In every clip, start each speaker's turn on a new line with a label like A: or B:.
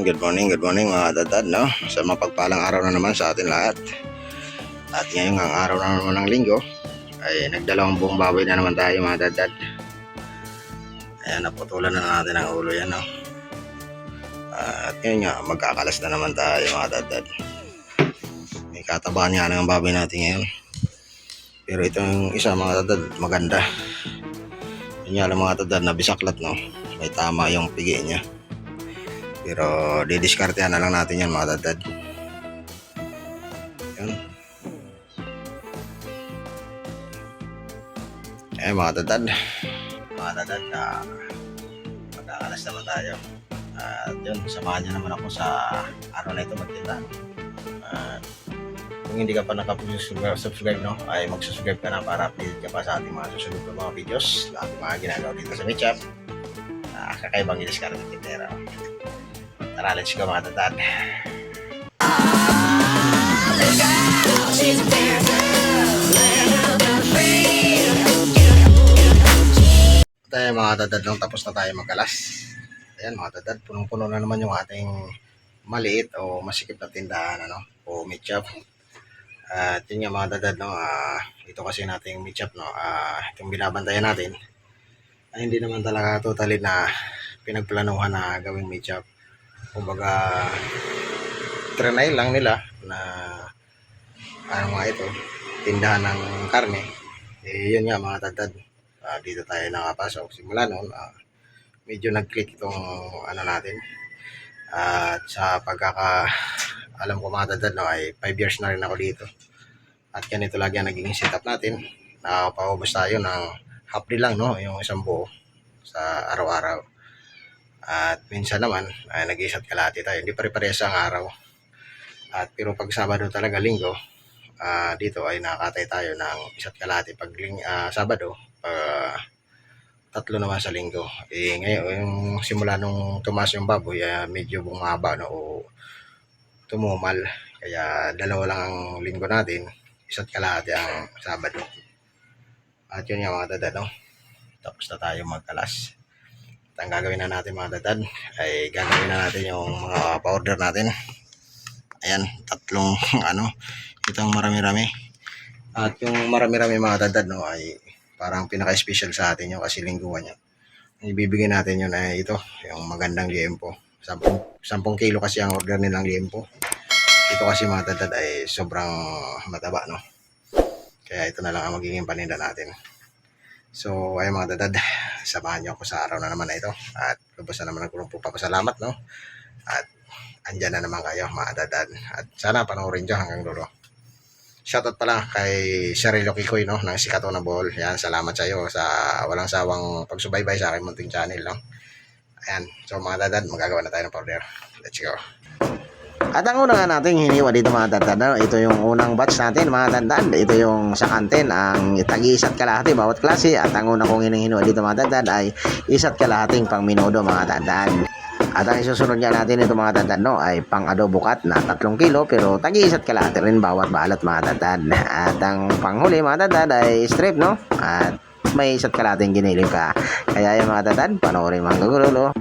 A: good morning mga dadad, no? Sa mapagpalang araw na naman sa atin lahat. At ngayon ang araw na naman ng linggo ay nagdalawang buong baboy na naman tayo mga dadad. Ayan, naputulan na natin ang ulo yan, no? At ngayon nga, magkakalas na naman tayo mga dadad. May katabaan nga ng baboy natin ngayon. Pero itong isa mga dadad, maganda. Yun nga lang mga dadad, nabisaklat, no? May tama yung pigi niya. Pero didiskartehan na lang natin yan mga dadad. Yun. Eh mga dadad, magkakalas naman tayo. At yun, samahan nyo naman ako sa araw na ito magtinda. Kung hindi ka pa nakapag-subscribe, no, ay mag-subscribe ka na para update ka pa sa ating mga susunod na mga videos na ating mga ginagawa dito sa Meat Shop. Kakaibang i-discard ng tindera. Tara, let's go mga tatad. Tayo mga tatad, nung tapos na tayo magkalas. Ayan mga tatad, punong-puno na naman yung ating maliit o masikip na tindahan, ano, o meat shop. At yun nga mga tatad, no, ito kasi nating meat shop, no, itong binabantayan natin ay hindi naman talaga totally na pinagplanuhan na gawing meat shop. Kumbaga trinay lang nila na ano nga ito, tindahan ng karne. Yun nga mga tatad, dito tayo nakapasok. Simula noon medyo nag-click itong ano natin. At sa alam ko mga tatad, no, ay 5 years na rin ako dito. At ganito lagi ang naging setup natin. Nakapaubos tayo ng half day lang, no, yung isang buo sa araw-araw. At minsan naman ay nag-isa't kalahati tayo. Hindi pare-parehas ang araw. At pero pag Sabado talaga, linggo, dito ay nakakatay tayo ng isa't kalahati. Pag Sabado, tatlo naman sa linggo. Ngayon, yung simula nung tumaas yung baboy, medyo bumaba, no, o tumumal. Kaya dalawa lang ang linggo natin, isa't kalahati ang Sabado. At yun nga mga dadad, no? Tapos na tayo magkalas. Ang gagawin na natin mga dadad ay gagawin na natin yung mga pa-order natin. Ayan, tatlong itong marami-rami. At yung marami-rami mga dadad, no, ay parang pinaka-special sa atin yung kasi lingguan niya. Ibibigay natin yun ay ito, yung magandang liempo. 10 kilo kasi ang order nilang liempo. Ito kasi mga dadad ay sobrang mataba, no. Kaya ito na lang ang magiging paninda natin. So, ay mga dadad, samahan niyo ako sa araw na naman na ito. At lubos na naman ang kulong papasalamat, no? At andyan na naman kayo mga dadad. At sana panoorin nyo hanggang dulo. Shoutout pala kay Sharilo Kikoy, no, ng Sikato na Ball. Yan, salamat sa iyo sa walang sawang pagsubaybay sa aking munting channel, no? Ayan, so mga dadad, magagawa na tayo ng powder. Let's go. At ang una nga natin hiniwa dito mga tatad, ito yung unang batch natin mga tatad. Ito yung sa kantin, ang tagi-isa't kalahati bawat klase. At ang una kong hiniwa dito mga tatad ay isa't kalahating pang minudo mga tatad. At ang isusunod nga natin ito mga tatad, no, ay pang adobo cut na 3 kilo pero tagi-isa't kalahati rin bawat balat mga tatad. At ang panghuli mga tatad ay strip, no, at may isa't kalahating giniling ka. Kaya yung mga tatad, panoorin mga gugulo.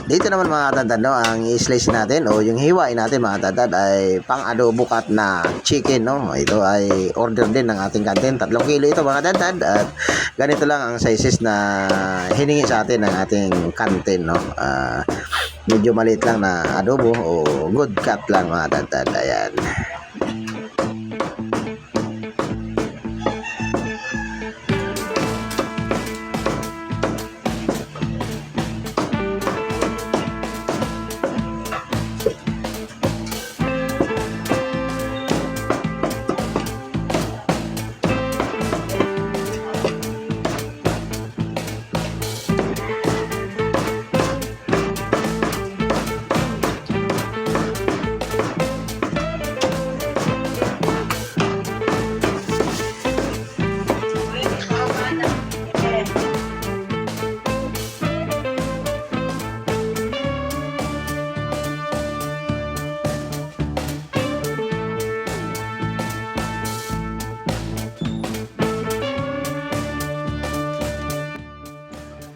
A: Dito naman mga tatad, no, ang i-slice natin o yung hiwain natin mga tatad ay pang adobo cut na chicken, no. Ito ay order din ng ating kantin. 3 kilo ito mga tatad at ganito lang ang sizes na hiningi sa atin ng ating kantin, no. Medyo maliit lang na adobo o good cut lang mga tatad. Ayan.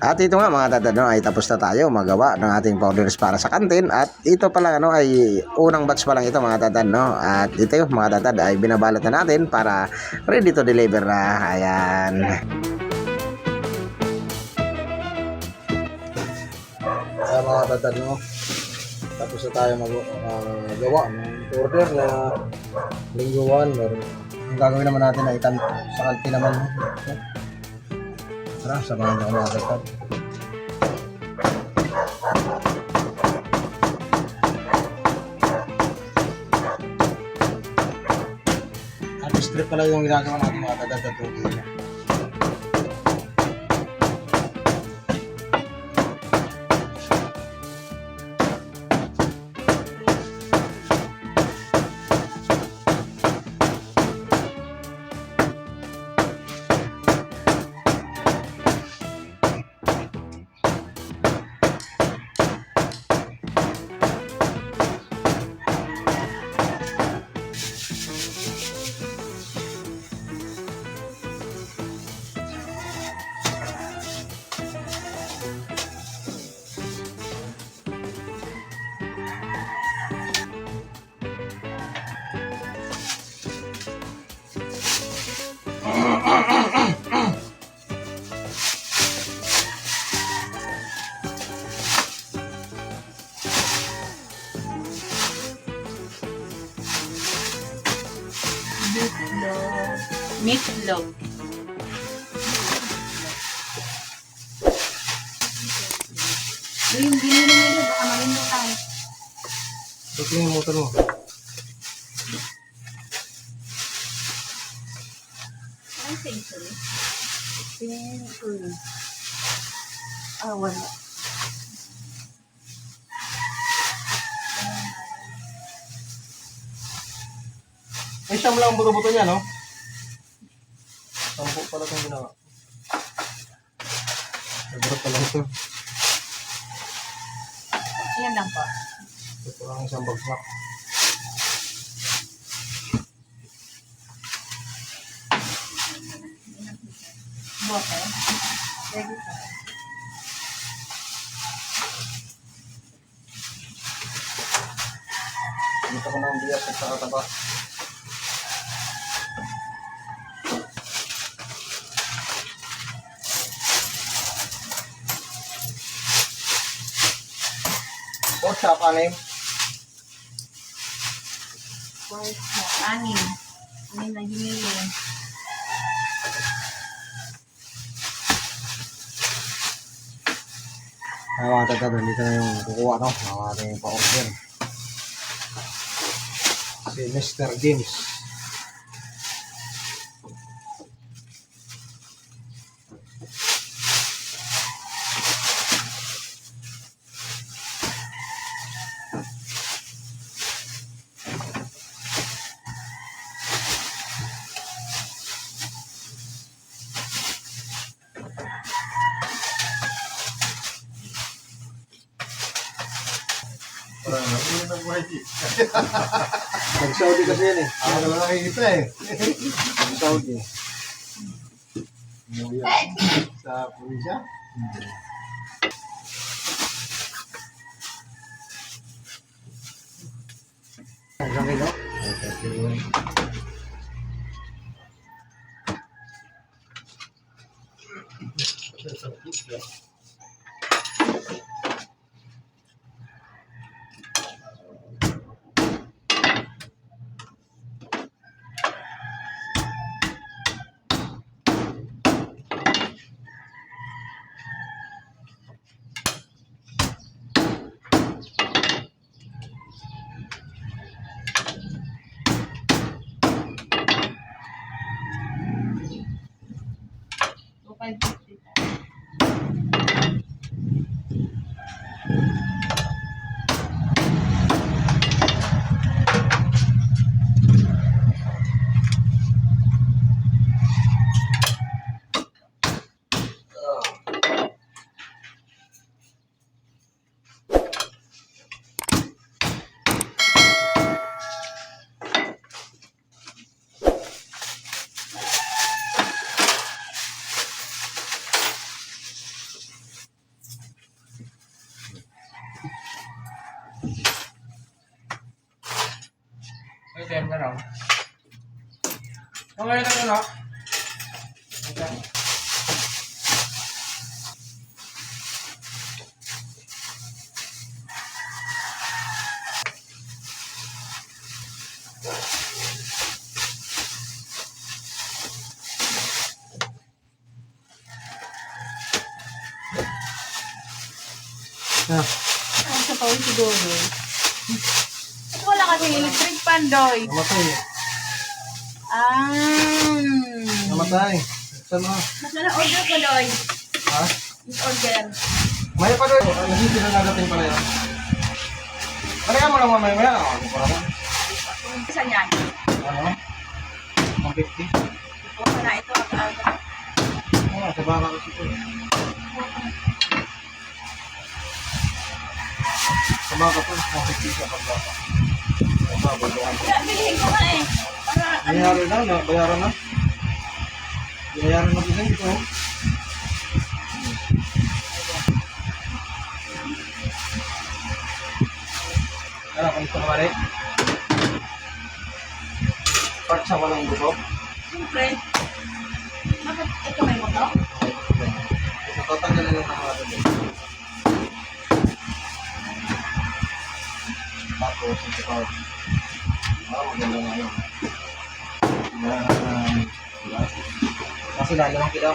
A: At ito nga mga tatad, no, ay tapos na tayo magawa ng ating powders para sa kantin. At ito pa lang, ano, ay unang batch pa lang ito mga tatad, no. At ito yung mga tatad ay binabalot na natin para ready to deliver na. Ayan. Ayan mga tatad, no, tapos na tayo magawa ng order na linggo 1. Ang gagawin naman natin ay sa kantin naman, no? Tara, samahan niyo mga tatad. At strip pala yung ginagawa natin mga tatad at tubig.
B: Meatloaf. Yung binili nila, baka malindukan.
A: Ito yung motor mo.
B: Ay, century. Wala.
A: Ay, siyam lang ang buto-buto niya, no? 10 pala itong ginawa. Nagbarot pala ito.
B: Yan lang po.
A: Ito lang isang bagsak.
B: Bote. Ready po.
A: Dito ko na ang biyak at saka taba. Pork chop, anim.
B: Pork na. Anim. Anim na ginili.
A: Ay, mga tatad, dito na yung kukuha, no? Ang ating pa-order. Si Mr. James. Nag-Saudi kasi yan eh.
C: Ano na nakikita eh.
A: Nag-Saudi.
C: Sa probinsya.
B: 250.
C: Ay, tem ka lang. Okay na no? Okay.
A: Ah,
B: Ang sa pawin siguro. Ba't wala kasing electric fan, Doy?
A: namatay.
B: Ah.
A: Namatay. Saan mo?
B: Mas na order ko, Doy.
A: Ha?
B: Order.
A: Maya pa doon. Nagigit na nagating pala yan. Kaya mo lang mamaya maya. Ano pa naman?
B: Isa niyan.
A: Ano? 150?
B: Huwag na ito.
A: Oo, sa baka kasi ito. Sa baka po, 150 siya pag baka. Babaluan.
B: Kaya bilhin ko nga eh. Para
A: Bayaran na, bayaran na. Bayaran na din ito. Ano, kung ito balik? Part sa walang gusto.
B: siyempre. Bakit ito may moto?
A: Ito, tatanggalin lang ang mga doon. Tapos, ito pa. Maganda nga yun. Diba? Kasi lalo lang kita.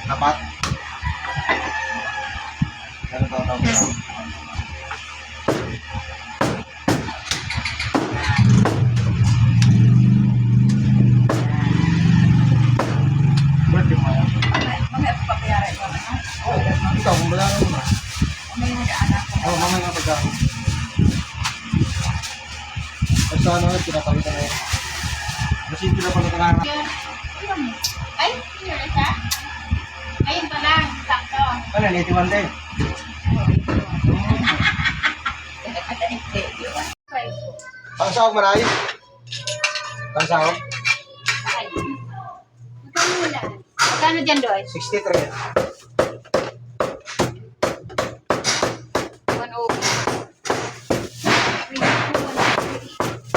A: Dapat. Ganun tatawag ko. Ba't yung mga?
B: Mamaya ko papayaran ko. Ano?
A: Ikaw, kung bayaran mo na.
B: May nag-aanak ko.
A: Oo, mamaya nga pagkakas. Ay, sa ano, pinatawid na yun. Kasi pinapalito na nga.
B: Ay, yun na siya? Ayun pa lang, sakto.
A: Ano, 81 din. Ang sahog maray? Ang sahog?
B: Magkano dyan, Doy?
A: 63.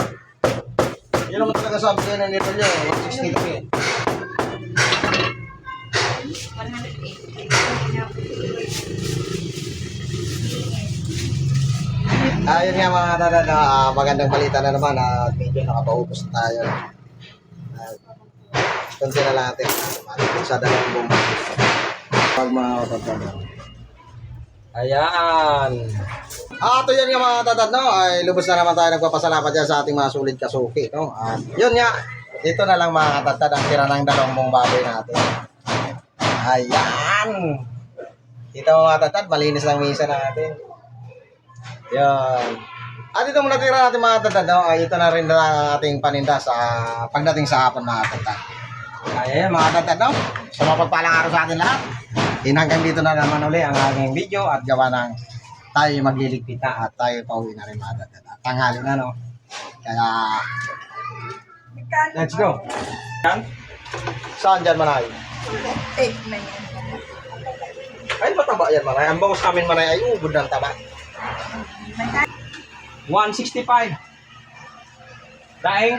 B: 105.
A: Yan naman talaga sabi kayo ng nito nyo. 63.
B: 108.
A: Ayun nga mga dada na magandang balita na naman at medyo nakapaubos na tayo. Kunti na lang natin. Sa dalawang bomba. Pag mga kapatid. Ayan. Ito yan nga mga tatad, no? Ay, lubos na naman tayo nagpapasalamat dyan sa ating mga sulit kasuki, no? At yun nga, ito na lang mga tatad ang tira ng dalawang buong baboy natin. Ayan. Ito mga tatad, malinis lang misa natin. Yan. At ito muna tira natin mga tatad, no? Ay, ito na rin na ang ating paninda sa pagdating sa hapon mga tatad. Ayan mga tatad, no? So mapagpalang araw sa atin lahat. Hanggang dito na naman uli ang aking video at gawa ng tayo magliligpit na at tayo pauwi na rin mga tatad. At tanghali na, no? Kaya, let's go. Yan? Saan dyan manay?
B: Take na yan.
A: Ay, mataba yan, manay. Ang bangus namin, manay, ay ubod ng taba. 165. Daing.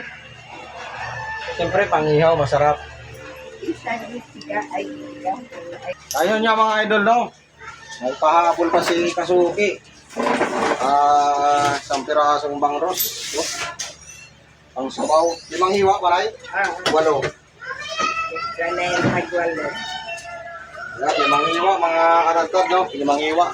A: Siyempre, pangihaw, masarap. Ayun niya mga idol, no? May pahabol pa si Kasuki. Isang pirasong bangros. No? Ang sabaw. 5 hiwa, manay? 8. Wala, 5 hiwa, mga karantad, no? 5 hiwa.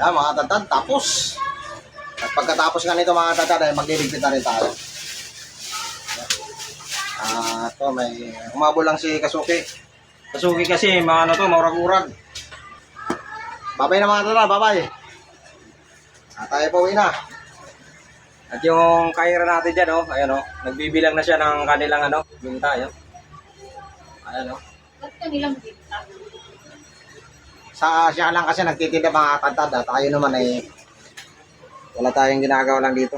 A: Yan, mga tatad, tapos. At pagkatapos nga nito mga tatad, ay magliligpit na rin tayo. Ito, may umabol lang si Kasuki. Kasuki kasi, mga ano to, maurag-urag. Babay na mga tatad, babay. At tayo po uwi na. At yung kaira natin dyan, oh, ayan, oh, nagbibilang na siya ng kanilang, ano, binta, ayan. Ayan, oh.
B: Ba't kanilang dita?
A: Sa siya lang kasi nagtitinda mga tatad at tayo naman ay wala tayong ginagawa lang dito.